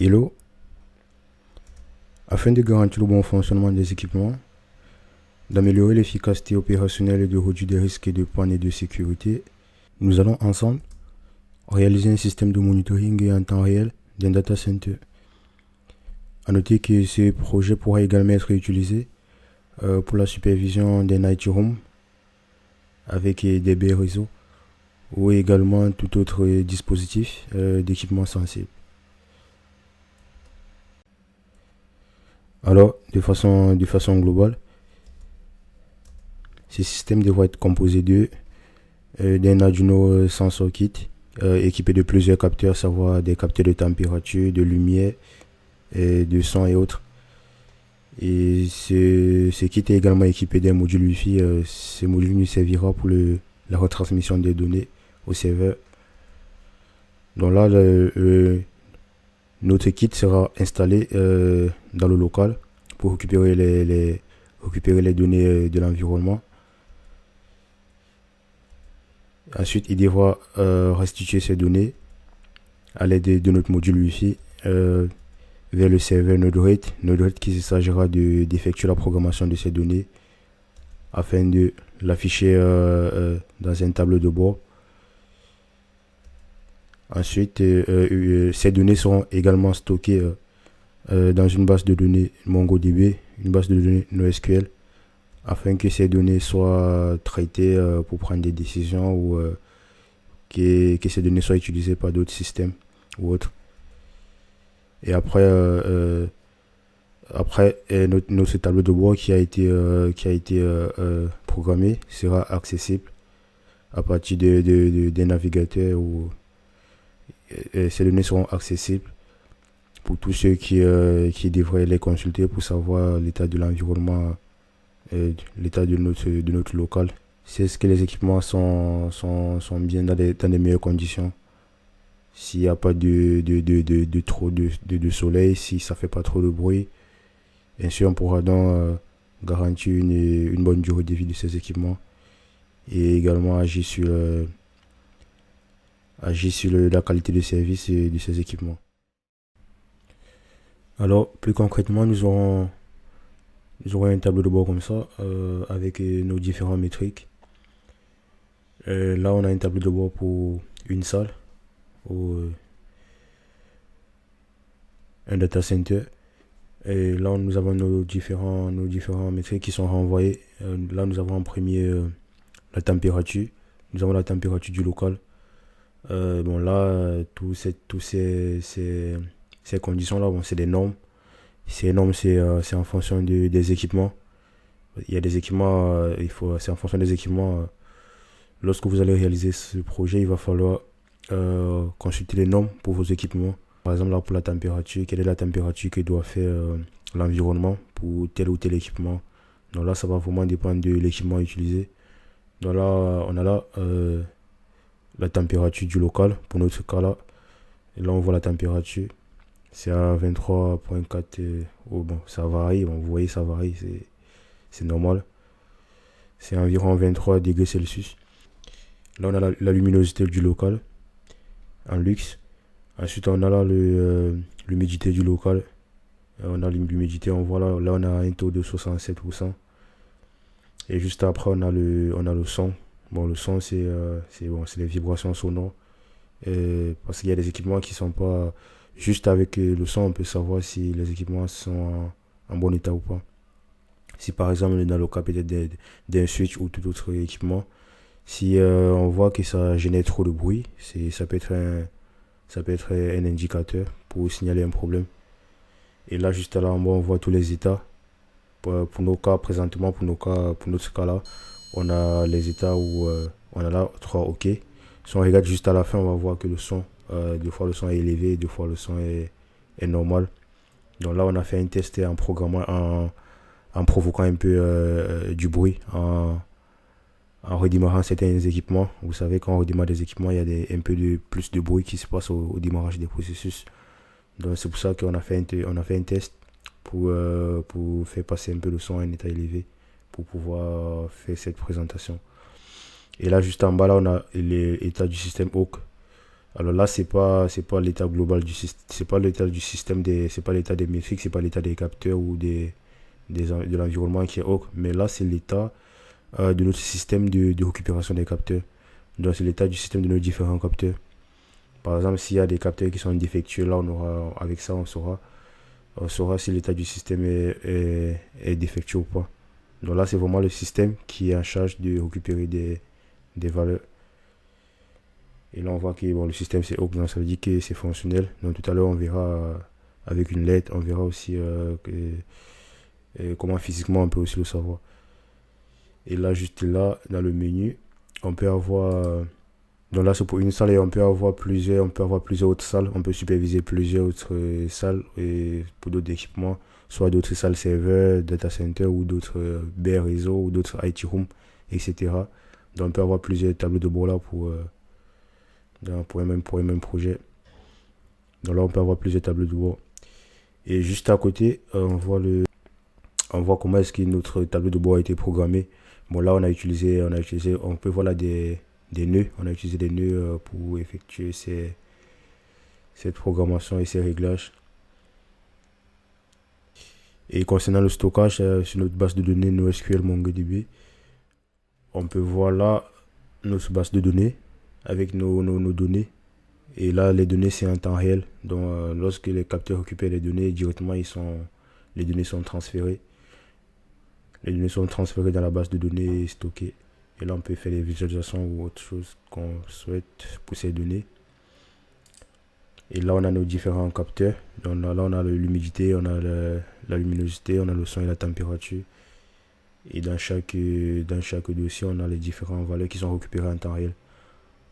Hello, afin de garantir le bon fonctionnement des équipements, d'améliorer l'efficacité opérationnelle et de réduire des risques de panne et de sécurité, nous allons ensemble réaliser un système de monitoring en temps réel d'un data center. A noter que ce projet pourra également être utilisé pour la supervision des night rooms avec des baies réseau ou également tout autre dispositif d'équipement sensible. Alors, de façon globale, ce système devra être composé d'un Arduino Sensor Kit équipé de plusieurs capteurs, à savoir des capteurs de température, de lumière, de son et autres. Et ce kit est également équipé d'un module Wi-Fi. Ce module nous servira pour la retransmission des données au serveur. Donc là, notre kit sera installé dans le local pour récupérer les données de l'environnement. Ensuite, il devra restituer ces données à l'aide de notre module Wi-Fi vers le serveur Node-RED qui s'agira d'effectuer la programmation de ces données afin de l'afficher dans un tableau de bord. Ensuite, ces données seront également stockées dans une base de données MongoDB, une base de données NoSQL, afin que ces données soient traitées pour prendre des décisions ou que ces données soient utilisées par d'autres systèmes ou autres. Et après, notre tableau de bord qui a été programmé sera accessible à partir des navigateurs ou ces données seront accessibles pour tous ceux qui devraient les consulter pour savoir l'état de l'environnement, l'état de notre local. C'est ce que les équipements sont bien dans des meilleures conditions. S'il n'y a pas trop de soleil, si ça ne fait pas trop de bruit, ainsi on pourra donc garantir une bonne durée de vie de ces équipements et également agir sur la qualité de service de ces équipements. Alors, plus concrètement, nous aurons un tableau de bord comme ça avec nos différentes métriques. Là, on a un tableau de bord pour une salle ou un data center. Et là, nous avons nos différents métriques qui sont renvoyés. Là, nous avons en premier la température. Nous avons la température du local. Bon là, tous ces conditions-là, bon, c'est des normes. Ces normes, c'est en fonction des équipements. Il y a des équipements, c'est en fonction des équipements. Lorsque vous allez réaliser ce projet, il va falloir consulter les normes pour vos équipements. Par exemple, là, pour la température, quelle est la température que doit faire l'environnement pour tel ou tel équipement. Donc là, ça va vraiment dépendre de l'équipement utilisé. Donc là, on a là la température du local pour notre cas là. Et là, on voit la température. C'est à 23.4. Bon, ça varie. Bon, vous voyez, ça varie. C'est normal. C'est environ 23 degrés Celsius. Là, on a la luminosité du local en luxe. Ensuite, on a là l'humidité du local. On a l'humidité, on voit là, on a un taux de 67%. Et juste après, on a le son. Bon, le son, c'est les vibrations sonores. Parce qu'il y a des équipements qui sont pas... Juste avec le son, on peut savoir si les équipements sont en bon état ou pas. Si par exemple, on est dans le cas peut-être d'un switch ou tout autre équipement, si on voit que ça génère trop de bruit, ça peut être un indicateur pour signaler un problème. Et là, juste là en bas, on voit tous les états. Pour nos cas, présentement, pour notre cas là, on a les états où on a là 3 OK. Si on regarde juste à la fin, on va voir que le son, deux fois le son est élevé, deux fois le son est normal. Donc là, on a fait un test en programmant, en provoquant un peu du bruit, en redémarrant certains équipements. Vous savez, quand on redémarre des équipements, il y a un peu plus de bruit qui se passe au démarrage des processus. Donc c'est pour ça qu'on a fait un test pour faire passer un peu le son à un état élevé pour pouvoir faire cette présentation. Et là, juste en bas, là, on a l'état du système Hawk. Alors là, c'est pas l'état global du système, c'est pas l'état du système c'est pas l'état des métriques, c'est pas l'état des capteurs ou de l'environnement qui est ocre, mais là, c'est l'état de notre système de récupération des capteurs. Donc, c'est l'état du système de nos différents capteurs. Par exemple, s'il y a des capteurs qui sont défectueux, là, avec ça, on saura si l'état du système est défectueux ou pas. Donc là, c'est vraiment le système qui est en charge de récupérer des valeurs. Et là, on voit que bon, le système c'est ocre, donc ça veut dire que c'est fonctionnel. Donc tout à l'heure, on verra avec une lettre, on verra aussi comment physiquement on peut aussi le savoir. Et là, juste là, dans le menu, on peut avoir. Donc là, c'est pour une salle et on peut avoir plusieurs autres salles. On peut superviser plusieurs autres salles et pour d'autres équipements, soit d'autres salles serveurs, data center ou d'autres baies réseau ou d'autres IT room, etc. Donc on peut avoir plusieurs tableaux de bord là pour un même projet. Donc là, on peut avoir plusieurs tableaux de bord. Et juste à côté, on voit comment est-ce que notre tableau de bord a été programmé. Bon, là, on peut voir là des nœuds. On a utilisé des nœuds pour effectuer cette programmation et ces réglages. Et concernant le stockage sur notre base de données NoSQL MongoDB, on peut voir là notre base de données avec nos données. Et là, les données, c'est en temps réel. Donc, lorsque les capteurs récupèrent les données, directement, les données sont transférées. Les données sont transférées dans la base de données et stockées. Et là, on peut faire des visualisations ou autre chose qu'on souhaite pour ces données. Et là, on a nos différents capteurs. Donc là, on a l'humidité, on a la luminosité, on a le son et la température. Et dans chaque dossier, on a les différentes valeurs qui sont récupérées en temps réel.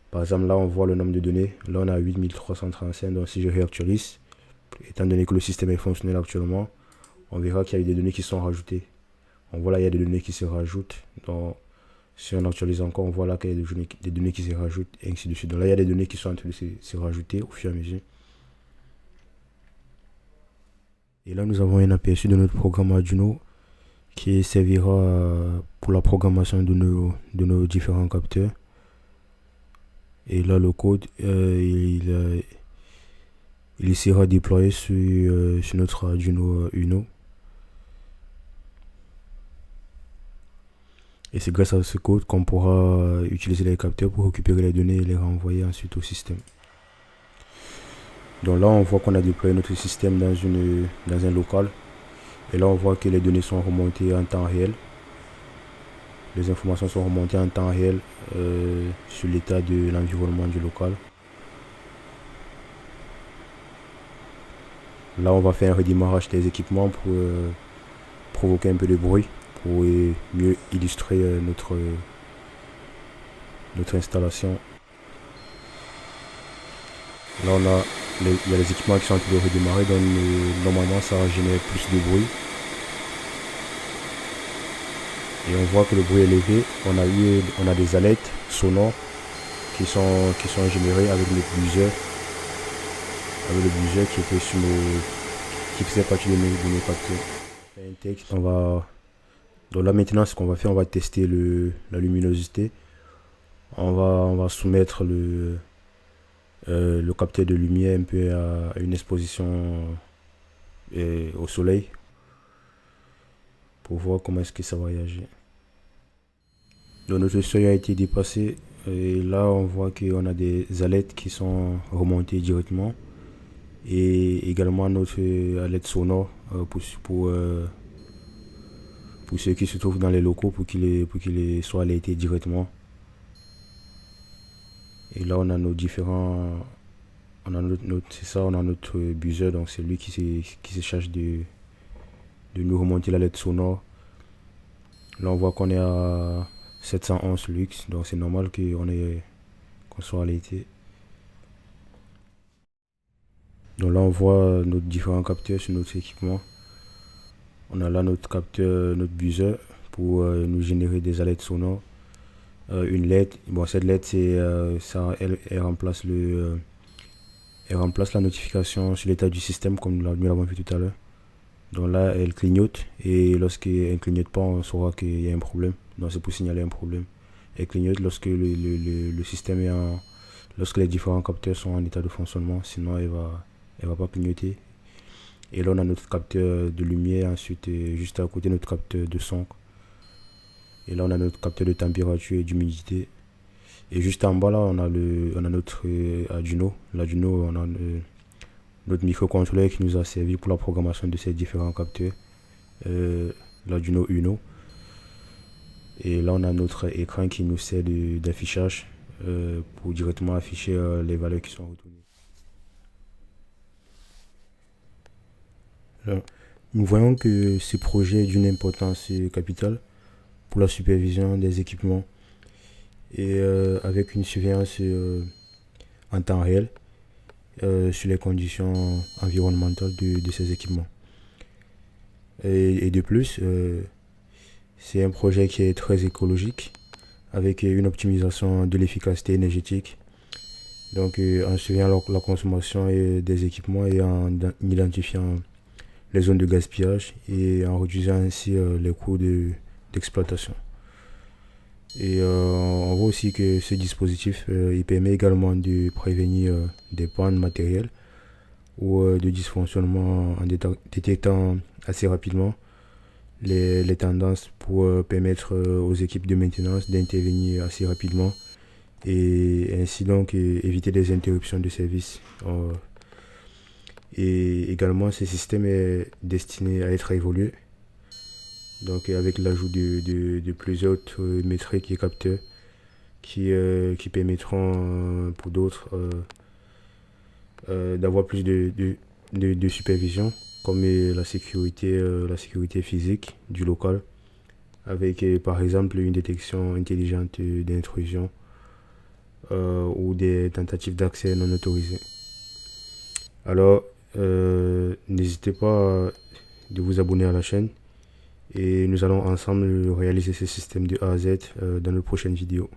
Par exemple, là, on voit le nombre de données. Là, on a 8335. Donc, si je réactualise, étant donné que le système est fonctionnel actuellement, on verra qu'il y a des données qui sont rajoutées. On voit là, il y a des données qui se rajoutent. Donc, si on actualise encore, on voit là qu'il y a des données qui se rajoutent, et ainsi de suite. Donc là, il y a des données qui sont en train de se rajouter au fur et à mesure. Et là, nous avons un aperçu de notre programme Arduino qui servira pour la programmation de nos différents capteurs. Et là, le code, il sera déployé sur notre Arduino Uno. Et c'est grâce à ce code qu'on pourra utiliser les capteurs pour récupérer les données et les renvoyer ensuite au système. Donc là, on voit qu'on a déployé notre système dans un local. Et là, on voit que les données sont remontées en temps réel. Les informations sont remontées en temps réel sur l'état de l'environnement du local. Là, on va faire un redémarrage des équipements pour provoquer un peu de bruit, pour mieux illustrer notre installation. Là, il y a les équipements qui sont en train de redémarrer, donc normalement ça génère plus de bruit. Et on voit que le bruit est élevé. On a des alertes sonores qui sont générées avec le buzzer qui faisait partie de mes capteurs. Donc là maintenant, ce qu'on va faire, on va tester la luminosité. On va soumettre le capteur de lumière un peu à une exposition au soleil pour voir comment est-ce que ça va réagir. Donc notre seuil a été dépassé et là on voit qu'on a des alertes qui sont remontées directement et également notre alerte sonore pour ceux qui se trouvent dans les locaux pour qu'ils soient alertés directement. Et là on a nos différents on a notre buzzer, donc c'est lui qui se charge de nous remonter l'alerte sonore. Là on voit qu'on est à 711 lux, donc c'est normal qu'on soit alerté. Donc là on voit nos différents capteurs sur notre équipement. On a là notre capteur, notre buzzer pour nous générer des alertes sonores. Une LED, bon cette LED elle remplace la notification sur l'état du système comme nous l'avons vu tout à l'heure. Donc là elle clignote et lorsqu'elle ne clignote pas, on saura qu'il y a un problème. Donc c'est pour signaler un problème. Elle clignote lorsque le système est lorsque les différents capteurs sont en état de fonctionnement, sinon elle va pas clignoter. Et là on a notre capteur de lumière, ensuite juste à côté notre capteur de son. Et là on a notre capteur de température et d'humidité. Et juste en bas là on a notre Arduino. L'Arduino, on a notre microcontrôleur qui nous a servi pour la programmation de ces différents capteurs. L'Arduino Uno. Et là on a notre écran qui nous sert d'affichage pour directement afficher les valeurs qui sont retournées. Alors, nous voyons que ce projet est d'une importance capitale pour la supervision des équipements et avec une surveillance en temps réel sur les conditions environnementales de ces équipements. Et de plus, c'est un projet qui est très écologique avec une optimisation de l'efficacité énergétique. Donc en surveillant la consommation des équipements et en identifiant les zones de gaspillage et en réduisant ainsi les coûts d'exploitation. Et on voit aussi que ce dispositif il permet également de prévenir des pannes matérielles ou de dysfonctionnements en détectant assez rapidement les tendances pour permettre aux équipes de maintenance d'intervenir assez rapidement et ainsi donc éviter des interruptions de service. Et également ce système est destiné à être évolué donc avec l'ajout de plusieurs autres métriques et capteurs qui permettront pour d'autres d'avoir plus de supervision comme la sécurité physique du local avec par exemple une détection intelligente d'intrusion ou des tentatives d'accès non autorisées. Alors n'hésitez pas de vous abonner à la chaîne et nous allons ensemble réaliser ce système de A à Z dans nos prochaines vidéos.